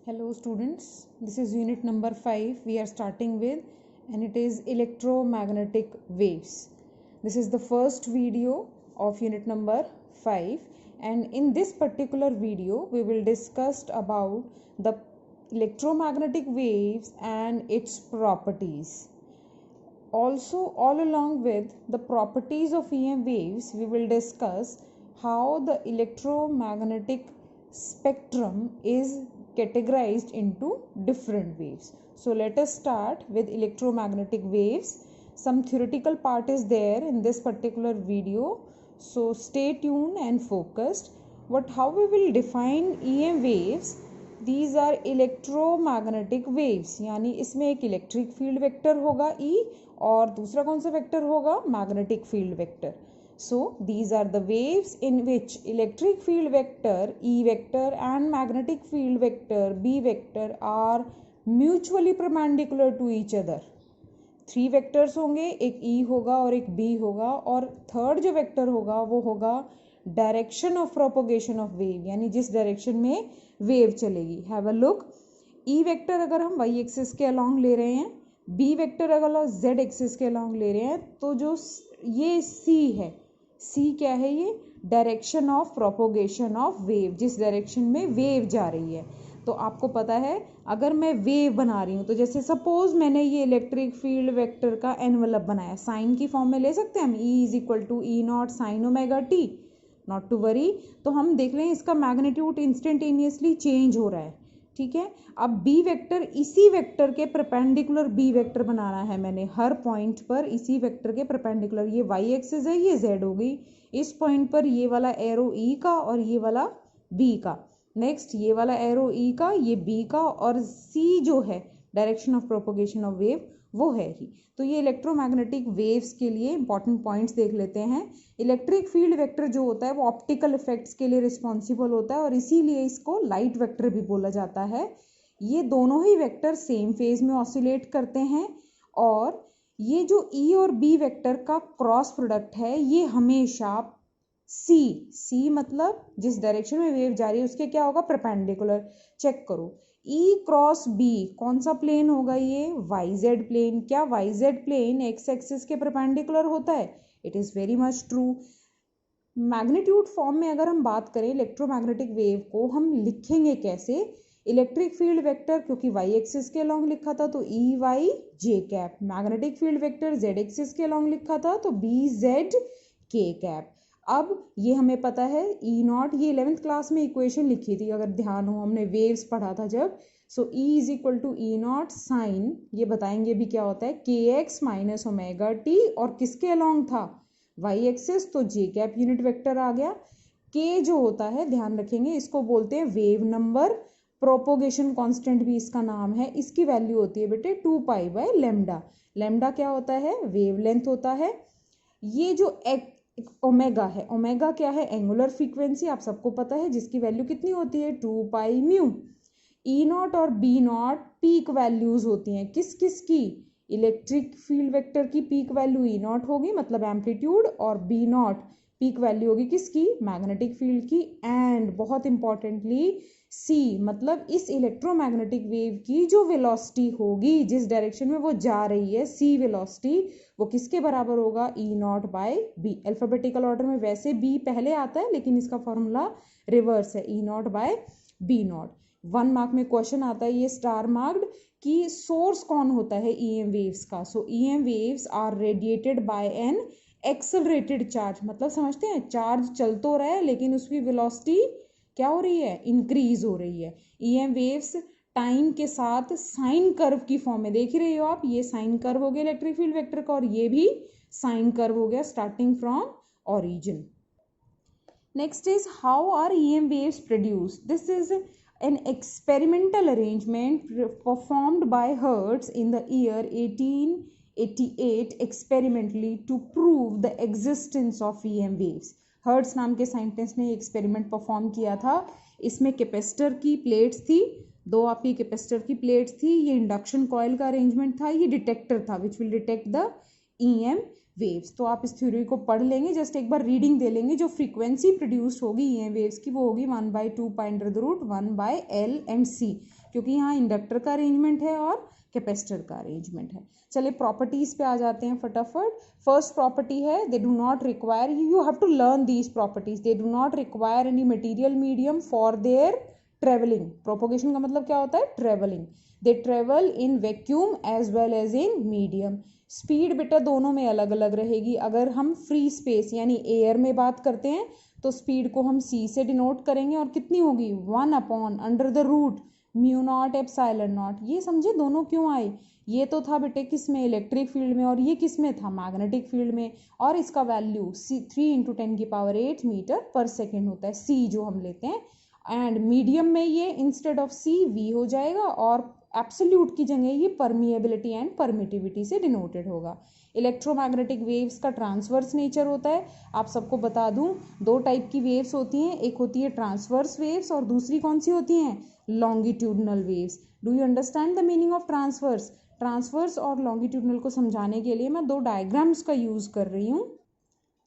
Hello students, this is unit number 5 we are starting with, and it is electromagnetic waves. This is the first video of unit number 5, and in this particular video we will discuss about the electromagnetic waves and its properties. Also, all along with the properties of EM waves, we will discuss how the electromagnetic spectrum is categorized into different waves. So let us start with electromagnetic waves. Some theoretical part is there in this particular video, so stay tuned and focused. How we will define EM waves? These are electromagnetic waves, यानी इसमें एक electric field vector होगा E और दूसरा कौन सा vector होगा, magnetic field vector. So these are the waves in which electric field vector E vector and magnetic field vector B vector are mutually perpendicular to each other. 3 vectors होंगे, एक E होगा और एक B होगा, और third जो vector होगा वो होगा direction of propagation of wave, यानी जिस डायरेक्शन में वेव चलेगी. Have a look. E vector अगर हम y एक्सिस के अलोंग ले रहे हैं, B वेक्टर अगर z एक्सिस के अलोंग ले रहे हैं, तो जो ये C है, C क्या है, ये direction of propagation of wave, जिस डायरेक्शन में वेव जा रही है. तो आपको पता है अगर मैं वेव बना रही हूँ, तो जैसे सपोज मैंने ये इलेक्ट्रिक फील्ड वेक्टर का एनवलप बनाया, साइन की फॉर्म में ले सकते हैं हम, E is equal to E not sine omega t, not to worry. तो हम देख रहे हैं इसका मैग्नीट्यूड इंस्टेंटेनियसली चेंज हो रहा है. ठीक है. अब बी वेक्टर, इसी वेक्टर के परपेंडिकुलर बी वेक्टर बनाना है मैंने, हर पॉइंट पर इसी वेक्टर के परपेंडिकुलर. ये वाई एक्सिस है, ये जेड हो गई. इस पॉइंट पर ये वाला एरो ई का और ये वाला बी का. नेक्स्ट ये वाला एरो ई का, ये बी का, और सी जो है direction of propagation of wave वो है ही. तो ये इलेक्ट्रोमैग्नेटिक वेव्स के लिए इंपॉर्टेंट पॉइंट्स देख लेते हैं. इलेक्ट्रिक फील्ड वेक्टर जो होता है वो ऑप्टिकल इफेक्ट्स के लिए रिस्पॉन्सिबल होता है, और इसीलिए इसको लाइट वेक्टर भी बोला जाता है. ये दोनों ही वेक्टर सेम फेज में ऑसिलेट करते हैं, और ये जो ई और बी वेक्टर का क्रॉस प्रोडक्ट है ये हमेशा सी मतलब जिस डायरेक्शन में वेव जा रही है उसके क्या होगा, परपेंडिकुलर. चेक करो, ई क्रॉस बी कौन सा प्लेन होगा, ये वाई जेड प्लेन. क्या Y Z plane X axis के परपेंडिकुलर होता है? It is very much true. Magnitude form में अगर हम बात करें इलेक्ट्रोमैग्नेटिक वेव को, हम लिखेंगे कैसे? इलेक्ट्रिक फील्ड वेक्टर क्योंकि वाई एक्सिस के अलोंग लिखा था तो E Y J cap, magnetic field vector Z axis के अलोंग लिखा था तो बी जेड के कैप. अब ये हमें पता है ई नॉट, ये 11th क्लास में इक्वेशन लिखी थी अगर ध्यान हो, हमने वेव्स पढ़ा था जब. So E is equal to E not sine, ये बताएंगे भी क्या होता है, के एक्स माइनस ओमेगा टी, और किसके अलोंग था, वाई एक्सिस, तो जे कैप यूनिट वेक्टर आ गया. के जो होता है ध्यान रखेंगे इसको बोलते हैं वेव नंबर, प्रोपोगेशन कांस्टेंट भी इसका नाम है. इसकी वैल्यू होती है बेटे 2 पाई बाय लेमडा. लेमडा क्या होता है, वेव लेंथ होता है. ये जो ओमेगा है, ओमेगा क्या है, एंगुलर फ्रीक्वेंसी, आप सबको पता है, जिसकी वैल्यू कितनी होती है 2 पाई म्यू. ई नॉट और बी नॉट पीक वैल्यूज होती हैं, किस किस की, इलेक्ट्रिक फील्ड वेक्टर की पीक वैल्यू ई नॉट होगी मतलब एम्पलीट्यूड, और बी नॉट पीक वैल्यू होगी किसकी, मैग्नेटिक फील्ड की. एंड बहुत इंपॉर्टेंटली सी मतलब इस इलेक्ट्रोमैग्नेटिक वेव की जो वेलोसिटी होगी, जिस डायरेक्शन में वो जा रही है, सी वेलोसिटी, वो किसके बराबर होगा, E naught by B. Alphabetical order में वैसे बी पहले आता है लेकिन इसका फॉर्मूला रिवर्स है, E naught by B naught. 1 mark में क्वेश्चन आता है ये स्टार मार्क्ड कि सोर्स कौन होता है ईएम वेव्स का. So EM waves are radiated by an accelerated charge, मतलब समझते हैं चार्ज चल तो रहा है लेकिन उसकी वेलोसिटी क्या हो रही है, इंक्रीज हो रही है. ईएम वेव्स टाइम के साथ साइन कर्व की फॉर्म में देख ही रही हो आप, ये साइन कर्व हो गया इलेक्ट्रिक फील्ड वेक्टर का, और ये भी साइन कर्व हो गया starting from origin. Next is how are EM waves produced. This is an experimental arrangement performed by Hertz in the year 1888 experimentally to prove the existence of EM waves. Hertz नाम के scientist ने experiment perform किया था. इसमें capacitor की plates थी, 2 आपकी capacitor की प्लेट्स थी, ये इंडक्शन कॉइल का अरेंजमेंट था, ये डिटेक्टर था which will detect the EM waves. तो आप इस थ्योरी को पढ़ लेंगे, जस्ट एक बार रीडिंग दे लेंगे। जो फ्रीक्वेंसी प्रोड्यूस्ड होगी ये वेव्स की वो होगी 1/2 π√1/L&C, क्योंकि यहाँ इंडक्टर का अरेंजमेंट है और कैपेसिटर का अरेंजमेंट है। चलिए प्रॉपर्टीज पे आ जाते हैं फटाफट। फर्स्ट प्रॉपर्टी है they do not require, you have to learn these properties, they do not require any material medium for their travelling. Propagation का मतलब क्या होता है? Travelling. They travel in vacuum as well as in medium. Speed बेटा दोनों में अलग अलग रहेगी। अगर हम फ्री स्पेस यानी एयर में बात करते हैं तो स्पीड को हम c से डिनोट करेंगे और कितनी होगी 1/√μ0 ε0। ये समझे दोनों क्यों आए? ये तो था बेटे किस में? इलेक्ट्रिक फील्ड में, और ये किस में था? मैग्नेटिक फील्ड में। और इसका वैल्यू 3 × 10⁸ मीटर/सेकेंड होता है, c जो हम लेते हैं। एंड मीडियम में ये इंस्टेड ऑफ c v हो जाएगा और एब्सोल्यूट की जगह ये परमिएबिलिटी एंड परमिटिविटी से डिनोटेड होगा। इलेक्ट्रोमैग्नेटिक वेव्स का ट्रांसवर्स नेचर होता है। आप सबको बता दूं, दो टाइप की वेव्स होती हैं, एक होती है ट्रांसवर्स वेव्स और दूसरी कौन सी होती हैं? Longitudinal waves. Do you understand the meaning of transverse? Transverse और लॉन्गिट्यूडनल को समझाने के लिए मैं दो डायग्राम्स का यूज कर रही हूँ।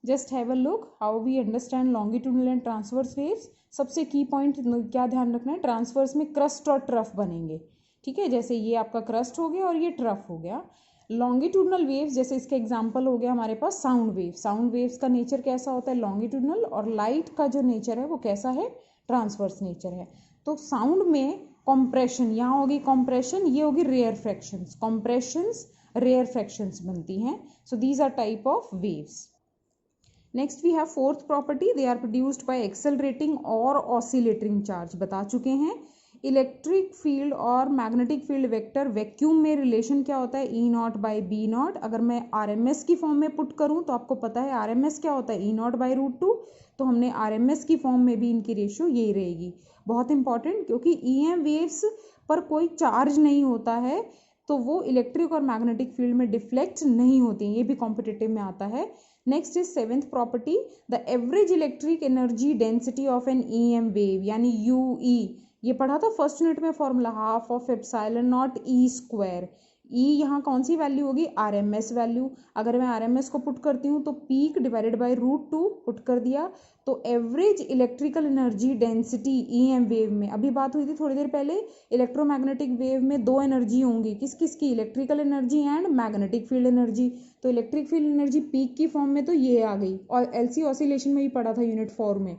Just have a look how we understand longitudinal and transverse waves. सबसे की पॉइंट क्या ध्यान रखना है? ट्रांसवर्स में क्रस्ट और ट्रफ बनेंगे, ठीक है? जैसे ये आपका क्रस्ट हो गया और ये ट्रफ हो गया। लॉन्गिट्यूडनल वेव्स जैसे इसका एग्जांपल हो गया हमारे पास साउंड वेव। साउंड वेव्स का नेचर कैसा होता है? लॉन्गिट्यूडनल। और लाइट का जो नेचर है वो कैसा है? ट्रांसवर्स नेचर है। तो साउंड में कॉम्प्रेशन, यहाँ होगी कॉम्प्रेशन, ये होगी rarefactions. Compressions rarefactions बनती हैं। So these are type of waves. Next we have fourth property, they are produced by accelerating और ऑसिलेटिंग चार्ज। बता चुके हैं। इलेक्ट्रिक फील्ड और मैग्नेटिक फील्ड वेक्टर वैक्यूम में रिलेशन क्या होता है? E0/B0। अगर मैं RMS की फॉर्म में पुट करूं तो आपको पता है RMS क्या होता है? E0/√2। तो हमने RMS की फॉर्म में भी इनकी रेशियो यही रहेगी। बहुत इंपॉर्टेंट, क्योंकि EM वेव्स पर कोई चार्ज नहीं होता है तो वो इलेक्ट्रिक और मैग्नेटिक फील्ड में डिफ्लेक्ट नहीं होती, ये भी कॉम्पिटिटिव में आता है। Next is seventh property, the average electric energy density of an EM wave यानी UE। ये पढ़ा था फर्स्ट यूनिट में फॉर्मूला, ½ε0E²। E यहाँ कौन सी वैल्यू होगी? RMS value. अगर मैं RMS को पुट करती हूँ तो पीक डिवाइडेड बाय √2 पुट कर दिया, तो average electrical energy density EM wave में, अभी बात हुई थी थोड़ी देर पहले, इलेक्ट्रोमैग्नेटिक वेव में दो एनर्जी होंगी, किस किस की? Electrical energy and magnetic field energy. तो इलेक्ट्रिक फील्ड एनर्जी पीक की फॉर्म में तो ये आ गई, और LC ऑसिलेशन में भी पढ़ा था यूनिट 4 में।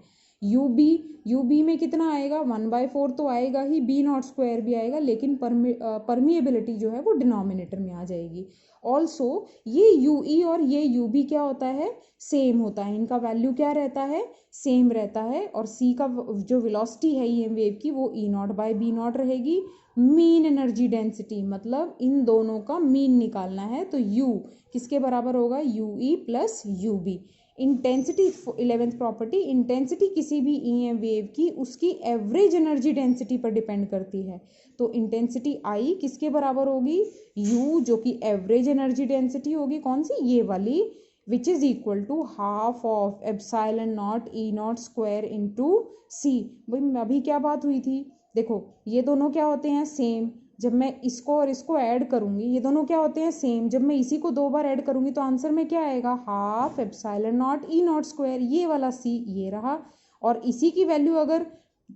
UB में कितना आएगा? 1/4 तो आएगा ही, B0² भी आएगा, लेकिन परमिएबिलिटी जो है वो डिनोमिनेटर में आ जाएगी। ऑल्सो ये UE और ये UB क्या होता है? सेम होता है। इनका वैल्यू क्या रहता है? सेम रहता है। और C का जो वेलोसिटी है EM वेव की वो E0/B0 रहेगी। मीन एनर्जी डेंसिटी मतलब इन दोनों का मीन निकालना है, तो U किसके बराबर होगा? UE + UB। Intensity 11th property, intensity किसी भी EM वेव की उसकी एवरेज एनर्जी डेंसिटी पर डिपेंड करती है। तो इंटेंसिटी I किसके बराबर होगी? U, जो कि एवरेज एनर्जी डेंसिटी होगी, कौन सी? ये वाली, which is equal to ½ε0 E0² × C। भाई अभी क्या बात हुई थी? देखो ये दोनों क्या होते हैं? सेम। जब मैं इसको और इसको ऐड करूंगी, ये दोनों क्या होते हैं? सेम। जब मैं इसी को दो बार ऐड करूंगी तो आंसर में क्या आएगा? ½ ε0 E0²। ये वाला C ये रहा, और इसी की वैल्यू अगर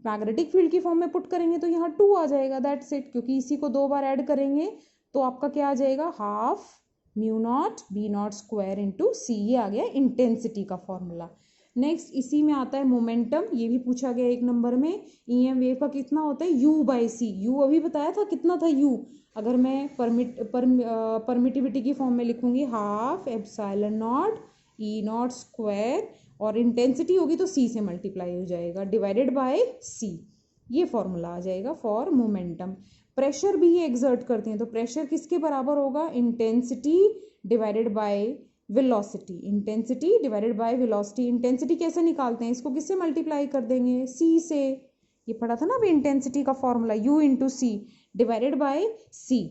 मैग्नेटिक फील्ड की फॉर्म में पुट करेंगे तो यहाँ 2 आ जाएगा, दैट्स इट। क्योंकि इसी को दो बार ऐड करेंगे तो आपका क्या आ जाएगा? ½μ0B0² × C। ये आ गया इंटेंसिटी का फॉर्मूला। नेक्स्ट इसी में आता है मोमेंटम, ये भी पूछा गया 1 नंबर में। EM वेव का कितना होता है? U/C। U अभी बताया था कितना था U। अगर मैं परमिटिविटी की फॉर्म में लिखूंगी ½ε0 E0², और इंटेंसिटी होगी तो C से मल्टीप्लाई हो जाएगा, डिवाइडेड बाय C। ये फॉर्मूला आ जाएगा फॉर मोमेंटम। प्रेशर भी ये एग्जर्ट करते हैं, तो प्रेशर किसके बराबर होगा? Intensity divided by velocity. Intensity divided by velocity. Intensity कैसे निकालते हैं? इसको किससे मल्टीप्लाई कर देंगे? C से। ये पढ़ा था ना अभी इंटेंसिटी का formula, U × C divided by C।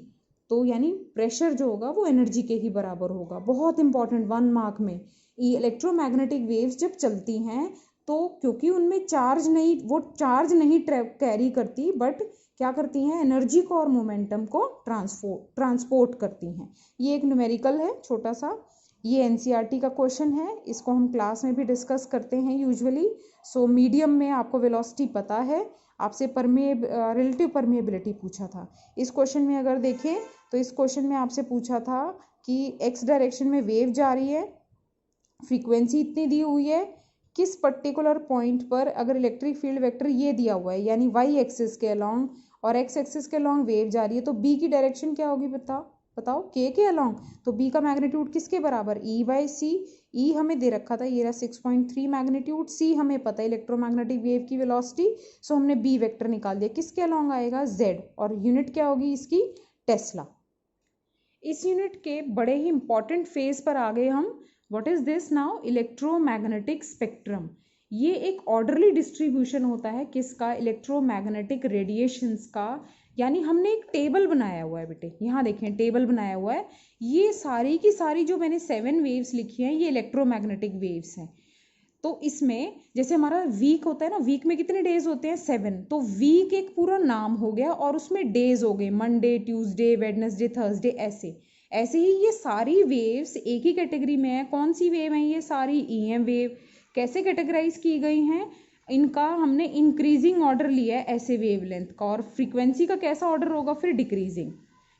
तो यानी प्रेशर जो होगा वो एनर्जी के ही बराबर होगा। बहुत इंपॉर्टेंट 1 मार्क में। इलेक्ट्रोमैग्नेटिक वेव्स जब चलती हैं तो क्योंकि उनमें चार्ज नहीं कैरी करती, बट क्या करती हैं? एनर्जी को और मोमेंटम को ट्रांसपोर्ट करती हैं। ये एक न्यूमेरिकल है छोटा सा। ये एनसीईआरटी का क्वेश्चन है, इसको हम क्लास में भी डिस्कस करते हैं यूजुअली। सो मीडियम में आपको वेलोसिटी पता है, आपसे रिलेटिव परमिएबिलिटी पूछा था। इस क्वेश्चन में अगर देखें तो इस क्वेश्चन में आपसे पूछा था कि एक्स डायरेक्शन में वेव जा रही है, फ्रीक्वेंसी इतनी दी हुई है, किस पर्टिकुलर पॉइंट पर अगर इलेक्ट्रिक फील्ड वेक्टर ये दिया हुआ है यानी वाई एक्सिस के अलोंग और एक्स एक्सिस के अलोंग वेव जा रही है, तो बी की डायरेक्शन क्या होगी बताओ के अलोंग। तो बी का मैग्नीट्यूड किसके बराबर, ई बाई सी। ई हमें दे रखा था, ये रहा 6.3 मैग्नीट्यूड। सी हमें पता है इलेक्ट्रोमैग्नेटिक वेव की वेलोसिटी, सो हमने बी वेक्टर निकाल दिया। किसके अलोंग आएगा, जेड, और यूनिट क्या होगी इसकी, टेस्ला। इस यूनिट के बड़े ही इंपॉर्टेंट फेज पर आ गए हम। What is this now, electromagnetic spectrum. ये एक ऑर्डरली डिस्ट्रीब्यूशन होता है किसका, इलेक्ट्रोमैग्नेटिक रेडिएशंस का। यानी हमने एक टेबल बनाया हुआ है बेटे, यहाँ देखें टेबल बनाया हुआ है। ये सारी की सारी जो मैंने 7 वेव्स लिखी हैं ये इलेक्ट्रोमैग्नेटिक वेव्स हैं। तो इसमें जैसे हमारा वीक होता है ना, वीक में कितने डेज होते हैं, 7। तो वीक एक पूरा नाम हो गया और उसमें डेज हो गए, मंडे, ट्यूसडे, वेडनेसडे, थर्सडे, ऐसे ऐसे ही ये सारी वेव्स एक ही कैटेगरी में है। कौन सी वेव है ये सारी, ईएम वेव। कैसे कैटेगराइज की गई हैं, इनका हमने इंक्रीजिंग ऑर्डर लिया है ऐसे वेवलेंथ का, और फ्रीक्वेंसी का कैसा ऑर्डर होगा फिर, डिक्रीजिंग,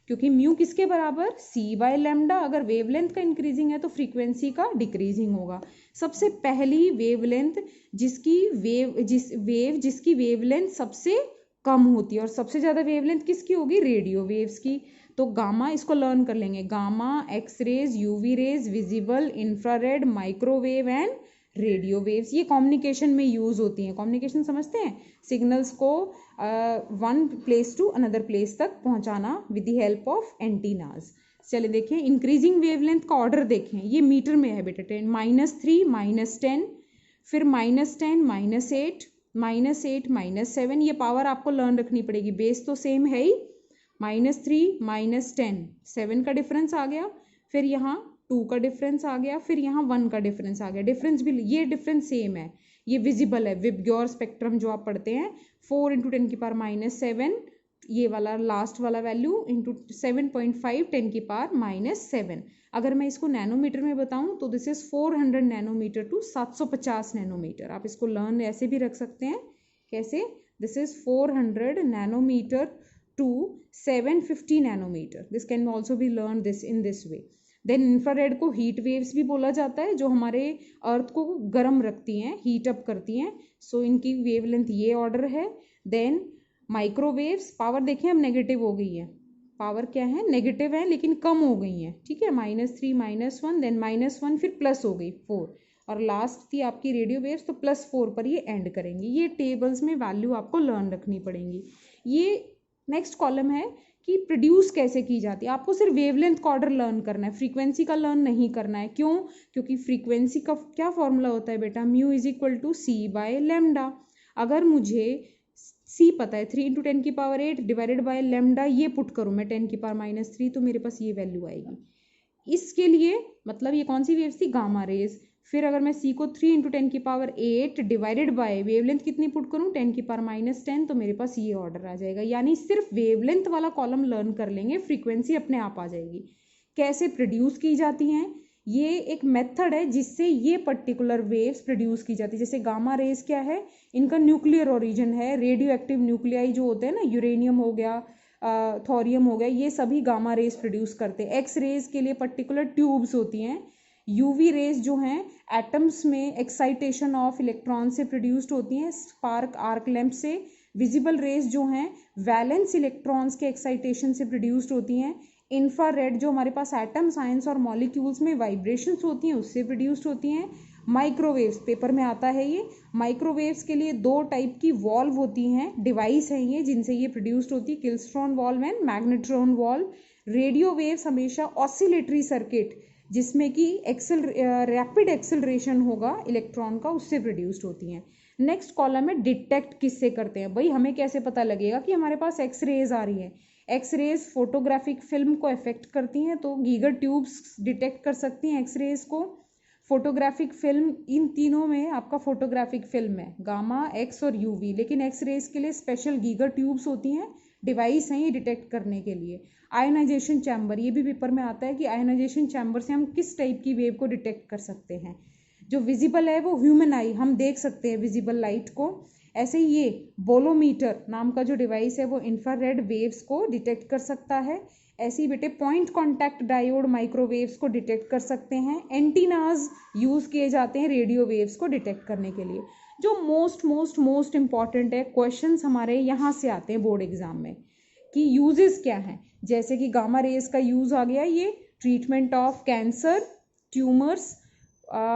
क्योंकि म्यू किसके बराबर, सी बाय लैम्डा। अगर वेवलेंथ का इंक्रीजिंग है तो फ्रीक्वेंसी का डिक्रीजिंग होगा। सबसे पहली वेवलेंथ जिसकी वेवलेंथ सबसे कम होती है, और सबसे ज़्यादा वेवलेंथ किसकी होगी, रेडियो वेव्स की। तो गामा, इसको लर्न कर लेंगे, gamma, X rays, UV rays, visible, infrared, microwave and radio waves, ये कम्युनिकेशन में यूज होती हैं। कम्युनिकेशन समझते हैं, सिग्नल्स को one place to another place तक पहुंचाना with the help of antennas. चलिए देखें, इंक्रीजिंग वेवलेंथ का ऑर्डर देखें, ये मीटर में है बेटा, 10 -3 -10, फिर -10 -8 -8 -7। ये पावर आपको लर्न रखनी पड़ेगी, बेस तो सेम है ही। -3 -10, 7 का डिफरेंस आ गया, फिर यहाँ 2 का डिफरेंस आ गया, फिर यहाँ 1 का डिफरेंस आ गया। डिफरेंस भी, ये डिफरेंस सेम है, ये विजिबल है। विबग्योर स्पेक्ट्रम जो आप पढ़ते हैं, 4 × 10⁻⁷, ये वाला लास्ट वाला वैल्यू इंटू 7.5 10⁻⁷। अगर मैं इसको नैनोमीटर में बताऊं तो this is 400 nanometre to 750 nanometre. आप इसको लर्न ऐसे भी रख सकते हैं, कैसे, this is 400 nanometre to 750 nanometre. This can also be learn this in this way. Then infrared को हीट वेव्स भी बोला जाता है, जो हमारे अर्थ को गर्म रखती हैं, हीट अप करती हैं। सो इनकी वेवलेंथ ये ऑर्डर है। देन माइक्रोवेव्स, पावर देखें अब नेगेटिव हो गई है, पावर क्या है, नेगेटिव है लेकिन कम हो गई है, ठीक है, -3 -1, देन -1, फिर प्लस हो गई 4, और लास्ट थी आपकी रेडियो वेव्स, तो +4 पर ये एंड करेंगी। ये टेबल्स में वैल्यू आपको लर्न रखनी पड़ेंगी। ये नेक्स्ट कॉलम है कि प्रोड्यूस कैसे की जाती है। आपको सिर्फ वेवलेंथ का ऑर्डर लर्न करना है, फ्रीक्वेंसी का लर्न नहीं करना है। क्यों, क्योंकि फ्रीक्वेंसी का क्या फॉर्मूला होता है बेटा, μ=c/λ। अगर मुझे सी पता है, 3 × 10⁸ डिवाइडेड बाय लैम्डा, ये पुट करूँ मैं 10⁻³ तो मेरे पास ये वैल्यू आएगी। इसके लिए मतलब ये कौन सी वेव्स थी, गामा रेज। फिर अगर मैं सी को 3 × 10⁸ डिवाइडेड बाय वेवलेंथ कितनी पुट करूँ, 10⁻⁻10, तो मेरे पास ये ऑर्डर आ जाएगा। यानी सिर्फ वेवलेंथ वाला कॉलम लर्न कर लेंगे, फ्रीक्वेंसी अपने आप आ जाएगी। कैसे प्रोड्यूस की जाती हैं, ये एक मेथड है जिससे ये पर्टिकुलर वेव्स प्रोड्यूस की जाती है। जैसे गामा रेज क्या है, इनका न्यूक्लियर ओरिजिन है, रेडियो एक्टिव न्यूक्लियाई जो होते हैं ना, यूरेनियम हो गया, थोरियम हो गया, ये सभी गामा रेज प्रोड्यूस करते हैं। एक्स रेज के लिए पर्टिकुलर ट्यूब्स होती हैं। यूवी रेज जो हैं एटम्स में एक्साइटेशन ऑफ इलेक्ट्रॉन से प्रोड्यूस्ड होती हैं, स्पार्क आर्क लैंप से। विजिबल रेज जो हैं वैलेंस इलेक्ट्रॉन्स के एक्साइटेशन से प्रोड्यूस्ड होती हैं। इंफ्रारेड जो हमारे पास एटम साइंस और मॉलिक्यूल्स में वाइब्रेशंस होती हैं उससे प्रोड्यूस्ड होती हैं। माइक्रोवेव्स पेपर में आता है ये। माइक्रोवेव्स के लिए 2 टाइप की वॉल्व होती हैं, डिवाइस हैं ये जिनसे ये प्रोड्यूस्ड होती है, klystron valve and magnetron valve. Radio waves हमेशा ऑसिलेटरी सर्किट जिसमें कि रैपिड एक्सेलरेशन होगा इलेक्ट्रॉन का, उससे प्रोड्यूस्ड होती हैं। नेक्स्ट कॉलम है डिटेक्ट किससे करते हैं। भाई हमें कैसे पता लगेगा कि हमारे पास एक्स रेज आ रही है। एक्स रेज फोटोग्राफिक फिल्म को अफेक्ट करती हैं, तो गीगर ट्यूब्स डिटेक्ट कर सकती हैं एक्स रेज को। फोटोग्राफिक फिल्म, इन तीनों में आपका फोटोग्राफिक फिल्म है गामा, एक्स और यूवी, लेकिन एक्स रेज के लिए स्पेशल गीगर ट्यूब्स होती हैं डिवाइस हैं ये डिटेक्ट करने के लिए। आयोनाइजेशन चैम्बर, ये भी पेपर में आता है कि आयोनाइजेशन चैम्बर से हम किस टाइप की वेव को डिटेक्ट कर सकते हैं। जो विजिबल है वो ह्यूमन आई, हम देख सकते हैं विजिबल लाइट को। ऐसे ही ये बोलोमीटर नाम का जो डिवाइस है वो इंफ्रारेड वेव्स को डिटेक्ट कर सकता है। ऐसे ही बेटे पॉइंट कॉन्टैक्ट डायोड माइक्रोवेव्स को डिटेक्ट कर सकते हैं। एंटीनाज यूज़ किए जाते हैं रेडियो वेव्स को डिटेक्ट करने के लिए। जो मोस्ट इम्पॉर्टेंट है, क्वेश्चंस हमारे यहाँ से आते हैं बोर्ड एग्जाम में कि यूजेस क्या हैं। जैसे कि गामा रेज का यूज़ आ गया, ये ट्रीटमेंट ऑफ कैंसर, ट्यूमर्स,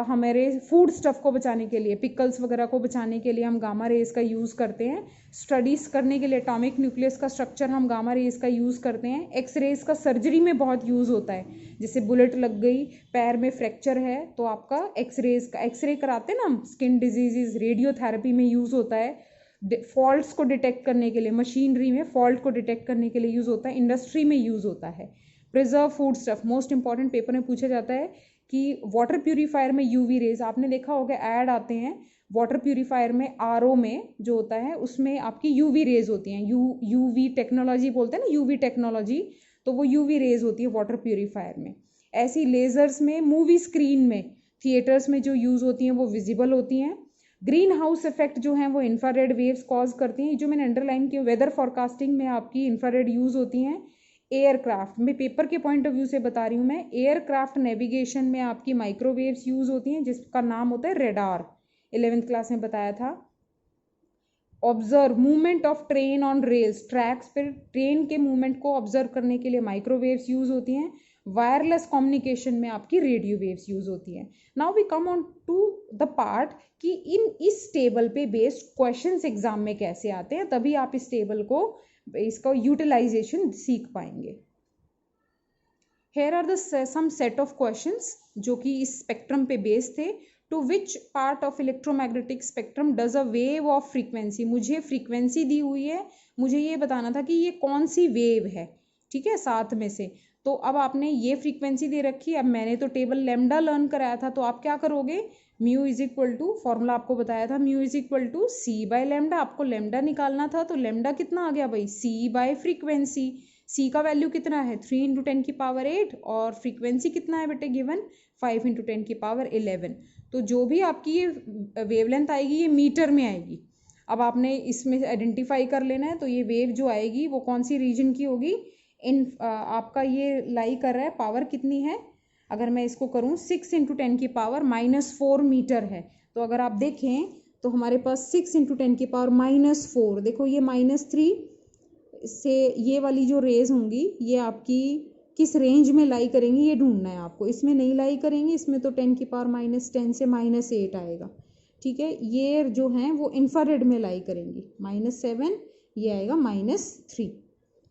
हमारे फूड स्टफ को बचाने के लिए, पिकल्स वगैरह को बचाने के लिए हम गामा रेज का यूज़ करते हैं। स्टडीज़ करने के लिए एटॉमिक न्यूक्लियस का स्ट्रक्चर हम गामा रेज का यूज़ करते हैं। एक्स रेज का सर्जरी में बहुत यूज़ होता है, जैसे बुलेट लग गई, पैर में फ्रैक्चर है तो आपका एक्सरेज का एक्सरे कराते हैं ना हम, स्किन डिजीज़, रेडियोथेरेपी में यूज़ होता है। फॉल्ट्स को डिटेक्ट करने के लिए, मशीनरी में फॉल्ट को डिटेक्ट करने के लिए यूज़ होता है। इंडस्ट्री में यूज़ होता है। Preserve food stuff, most important, paper में पूछा जाता है कि वाटर प्यूरीफायर में यूवी रेज, आपने देखा होगा ऐड आते हैं वाटर प्यूरीफायर में, आरओ में जो होता है उसमें आपकी यूवी रेज होती हैं। यूवी टेक्नोलॉजी बोलते हैं ना, यूवी टेक्नोलॉजी, तो वो यूवी रेज होती है वाटर प्यूरीफायर में। ऐसी लेजर्स में, मूवी स्क्रीन में, थिएटर्स में जो यूज़ होती हैं वो विजिबल होती हैं। ग्रीन हाउस इफेक्ट जो है वो इंफ्रारेड वेव्स कॉज करती हैं, जो मैंने अंडरलाइन की। वेदर फॉरकास्टिंग में आपकी इंफ्रारेड यूज़ होती हैं। एयरक्राफ्ट में, पेपर के पॉइंट ऑफ व्यू से बता रही हूँ मैं, एयरक्राफ्ट नेविगेशन में आपकी माइक्रोवेव्स यूज़ होती हैं जिसका नाम होता है रेडार, 11th क्लास में बताया था। Observe movement of train on rails, tracks पर ट्रेन के मूवमेंट को ऑब्जर्व करने के लिए माइक्रोवेव्स यूज़ होती हैं। वायरलेस कम्युनिकेशन में आपकी रेडियो वेव्स यूज़ होती हैं। Now we come on to the part कि इस टेबल पे बेस्ड क्वेश्चंस एग्जाम में कैसे आते हैं, तभी आप इस टेबल को, इसका यूटिलाइजेशन सीख पाएंगे। Here are the some set of questions जो कि इस स्पेक्ट्रम पे बेस्ड थे। To which part of electromagnetic spectrum does a wave of frequency, मुझे फ्रीक्वेंसी दी हुई है, मुझे ये बताना था कि ये कौन सी वेव है, ठीक है, साथ में से। तो अब आपने ये फ्रीक्वेंसी दे रखी है, अब मैंने तो टेबल लैम्डा लर्न कराया था, तो आप क्या करोगे, mu is equal to, formula आपको बताया था, mu is equal to c by lambda. आपको लैम्डा निकालना था, तो लैम्डा कितना आ गया भाई, सी बाय फ्रीक्वेंसी। सी का वैल्यू कितना है, 3 × 10 की पावर 8, और फ्रीक्वेंसी कितना है बेटे गिवन, 5 × 10 की पावर 11। तो जो भी आपकी ये वेवलेंथ आएगी ये मीटर में आएगी। अब आपने इसमें आइडेंटिफाई कर लेना है, तो ये वेव जो आएगी वो कौन सी रीजन की होगी, आपका ये लाई कर रहा है, पावर कितनी है, अगर मैं इसको करूँ 6 × 10 की पावर -4 मीटर है। तो अगर आप देखें तो हमारे पास 6 × 10 की पावर -4, देखो ये -3 से ये वाली जो रेज होंगी ये आपकी किस रेंज में लाई करेंगी ये ढूंढना है आपको। इसमें नहीं लाई करेंगे, इसमें तो 10 की पावर -10 से -8 आएगा, ठीक है। ये जो हैं वो इंफ्रारेड में लाई करेंगी, -7, ये आएगा -3,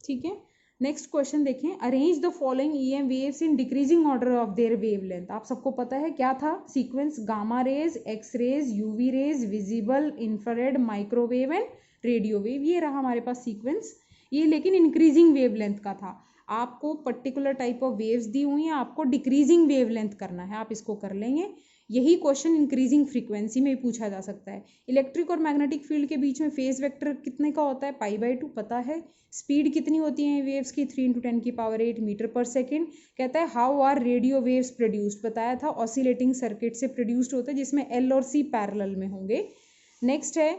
ठीक है। नेक्स्ट क्वेश्चन देखें, arrange the following EM waves in decreasing order of their wavelength. आप सबको पता है क्या था sequence, gamma rays, X rays, UV rays, visible, infrared, microwave and radio wave, ये रहा हमारे पास सीक्वेंस। ये लेकिन इंक्रीजिंग वेवलेंथ का था, आपको पर्टिकुलर टाइप ऑफ वेव्स दी हुई हैं, आपको डिक्रीजिंग वेवलेंथ करना है, आप इसको कर लेंगे। यही क्वेश्चन इंक्रीजिंग फ्रीक्वेंसी में भी पूछा जा सकता है। इलेक्ट्रिक और मैग्नेटिक फील्ड के बीच में फेज वेक्टर कितने का होता है, π/2 पता है। स्पीड कितनी होती है वेव्स की, 3 × 10 की पावर 8 मीटर पर सेकेंड। कहता है how are radio waves produced, बताया था ऑसिलेटिंग सर्किट से प्रोड्यूस्ड होता है जिसमें L और C पैरेलल में होंगे। नेक्स्ट है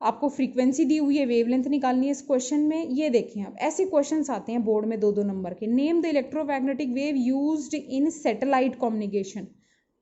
आपको फ्रीक्वेंसी दी हुई है, वेवलेंथ निकालनी है इस क्वेश्चन में। ये देखें अब ऐसे क्वेश्चंस आते हैं बोर्ड में 2-2 नंबर के। Name the electromagnetic wave used in satellite communication,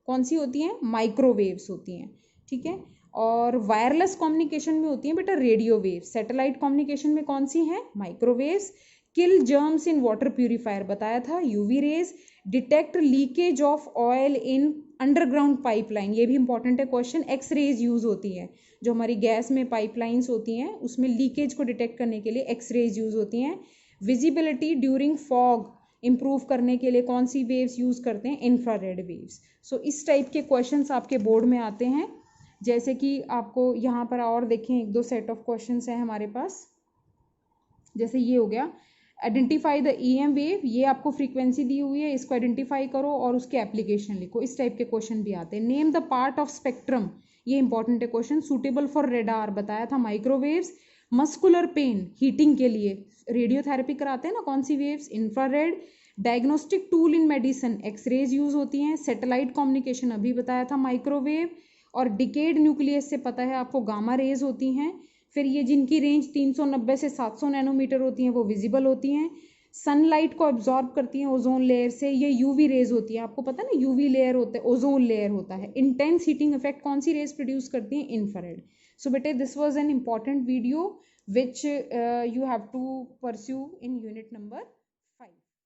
कौन सी होती हैं, माइक्रोवेव्स होती हैं, ठीक है। और वायरलेस कम्युनिकेशन में होती हैं बेटा रेडियो वेव्स, सैटेलाइट कम्युनिकेशन में कौन सी हैं, microwaves. Kill germs in water purifier बताया था, UV rays. Detect leakage of oil in underground pipeline, ये भी इंपॉर्टेंट है क्वेश्चन। एक्स रेज यूज होती हैं, जो हमारी गैस में पाइपलाइंस होती हैं उसमें लीकेज को डिटेक्ट करने के लिए एक्स रेज यूज होती हैं। विजिबिलिटी ड्यूरिंग फॉग इंप्रूव करने के लिए कौन सी वेव्स यूज करते हैं, इंफ्रारेड वेव्स। सो इस टाइप के क्वेश्चंस आपके बोर्ड में आते हैं। जैसे कि आपको यहाँ पर और देखें 1-2 सेट ऑफ क्वेश्चंस हैं हमारे पास, जैसे ये हो गया आइडेंटिफाई द EM वेव, ये आपको फ्रीक्वेंसी दी हुई है, इसको आइडेंटिफाई करो और उसके एप्लीकेशन लिखो, इस टाइप के क्वेश्चन भी आते हैं। Name the part of spectrum, ये इंपॉर्टेंट है क्वेश्चन। सूटेबल फॉर रेडार बताया था माइक्रोवेव्स। मस्कुलर पेन हीटिंग के लिए रेडियोथेरेपी कराते हैं ना, कौन सी waves, infrared. Diagnostic tool in medicine, X rays use होती हैं। सैटेलाइट कम्युनिकेशन अभी बताया था, माइक्रोवेव। और डिकेड न्यूक्लियस से पता है आपको गामा रेज होती हैं। फिर ये जिनकी रेंज 390 से 700 नैनोमीटर होती हैं वो विजिबल होती हैं। सनलाइट को एब्जॉर्ब करती हैं ओजोन लेयर से, ये यूवी रेज होती है, आपको पता है ना यूवी लेयर होता है, ओजोन लेयर होता है। इंटेंस हीटिंग इफेक्ट कौन सी रेज प्रोड्यूस करती हैं, इंफ्रारेड। सो बेटे this was an important video which you have to pursue in unit number